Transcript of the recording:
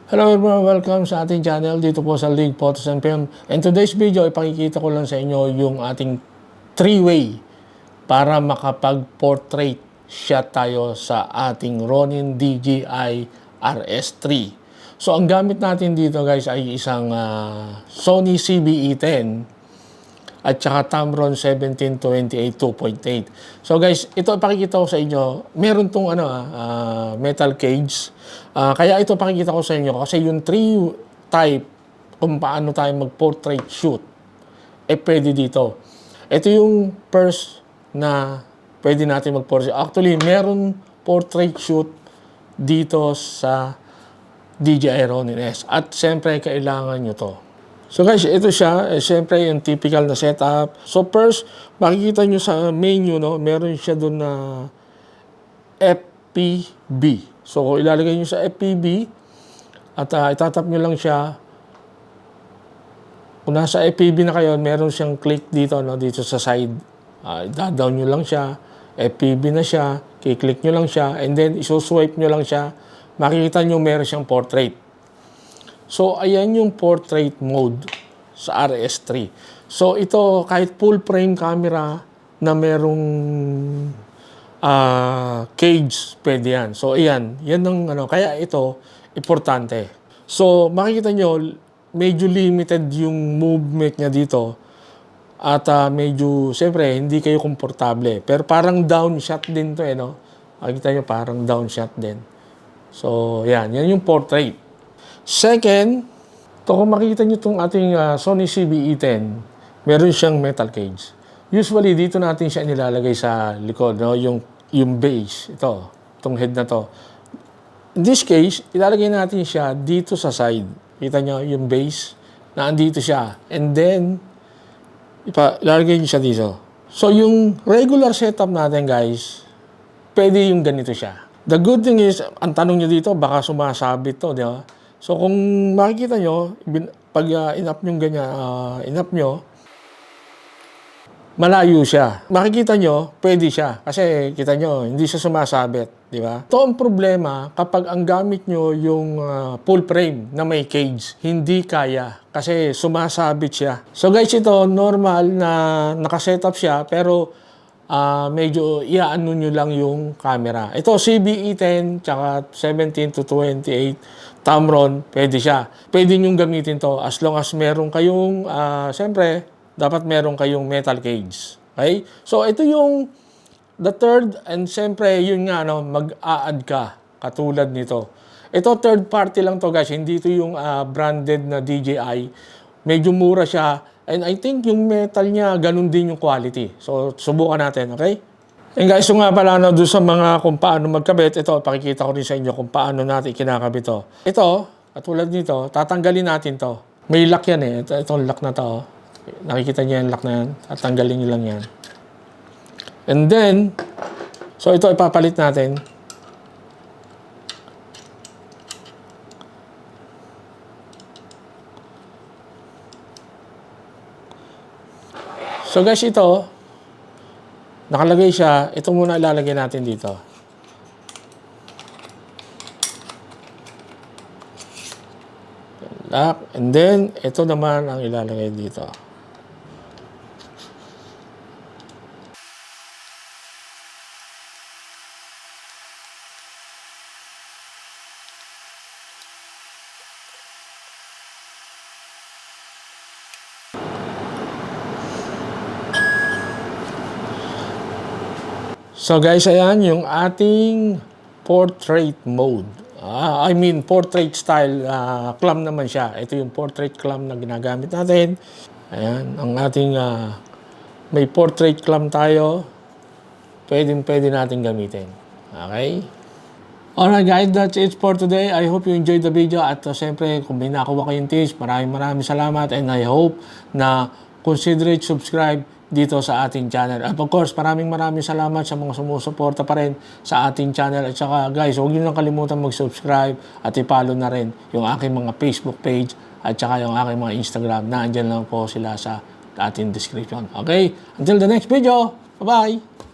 Hello everyone, welcome sa ating channel dito po sa League Photos and Film. And today's video, ipakikita ko lang sa inyo yung ating three-way para makapag-portrait shot tayo sa ating Ronin DJI RS3. So ang gamit natin dito guys ay isang Sony CBE-10 at saka Tamron 1728 2.8. So guys, ito ipakikita ko sa inyo. Meron tong metal cage. Kaya ito pakikita ko sa inyo kasi yung 3 type kung paano tayo mag-portrait shoot pwede dito. Ito yung first na pwede natin mag-portrait. Actually, meron portrait shoot dito sa DJI Ronin S. At siyempre, kailangan nyo to. So guys, ito siya. Siyempre, yung typical na setup. So first, makikita nyo sa menu, no, meron siya doon na FPV. So kung ilalagay nyo sa FPV at itatap nyo lang siya. Kung nasa FPV na kayo, meron siyang click dito, no, dito sa side. Down nyo lang siya. FPV na siya. Kiklik nyo lang siya. And then, isuswipe nyo lang siya. Makikita nyo meron siyang portrait. So, ayan yung portrait mode sa RS3. So, ito, kahit full frame camera na merong cage, pwede yan. So, ayan. Yan ang, kaya ito, importante. So, makikita nyo, medyo limited yung movement niya dito. At medyo, siyempre, hindi kayo komportable. Pero parang down shot din to, no? Makikita nyo, parang down shot din. So, yan. Yan yung portrait. Second, kung makikita nyo itong ating Sony CBE-10, meron siyang metal cage. Usually, dito natin siya nilalagay sa likod, no? Yung base, itong head na to. In this case, ilalagay natin siya dito sa side. Kita nyo yung base, na andito siya. And then, ilalagay nyo siya dito. So, yung regular setup natin, guys, pwede yung ganito siya. The good thing is, ang tanong nyo dito, baka sumasabit to, di ba? So, kung makikita nyo, pag in-up nyo ganyan, in-up nyo, malayo siya. Makikita nyo, pwede siya. Kasi, kita nyo, hindi siya sumasabit. Di ba? Ito ang problema kapag ang gamit nyo yung full frame na may cage. Hindi kaya. Kasi sumasabit siya. So, guys, ito, normal na nakasetup siya, pero medyo iaano nyo lang yung camera. Ito, CBE-10, tsaka 17 to 28 Tamron, pwede siya. Pwede nyo gamitin to as long as meron kayong, siyempre, dapat meron kayong metal cage. Okay? So, ito yung the third, and siyempre, yun nga, mag-a-add ka, katulad nito. Ito, third party lang to guys. Hindi ito yung branded na DJI. Medyo mura siya. And I think yung metal niya, ganun din yung quality. So, subukan natin, okay? And guys, so nga pala doon sa mga kung paano magkabit, ito, pakikita ko rin sa inyo kung paano natin kinakabit to. Ito, katulad nito, tatanggalin natin to. May lock yan eh. Itong lock na to. Nakikita niyo yung lock na yan. Tatanggalin niyo lang yan. And then, so ito ipapalit natin. So guys, ito, nakalagay siya. Ito muna ilalagay natin dito. Lock. And then, ito naman ang ilalagay dito. So guys, ayan yung ating portrait mode. I mean, portrait style clam naman siya. Ito yung portrait clam na ginagamit natin. Ayan, ang ating may portrait clam tayo. Pwede natin gamitin. Okay? Alright guys, that's it for today. I hope you enjoyed the video. At siyempre, kung may nakuha kayong tips, maraming salamat. And I hope na consider subscribe dito sa ating channel. At of course, maraming salamat sa mga sumusuporta pa rin sa ating channel. At saka guys, huwag niyo nang kalimutan mag-subscribe at i-follow na rin yung aking mga Facebook page at saka yung aking mga Instagram. Naandyan lang po sila sa ating description. Okay? Until the next video. Bye-bye!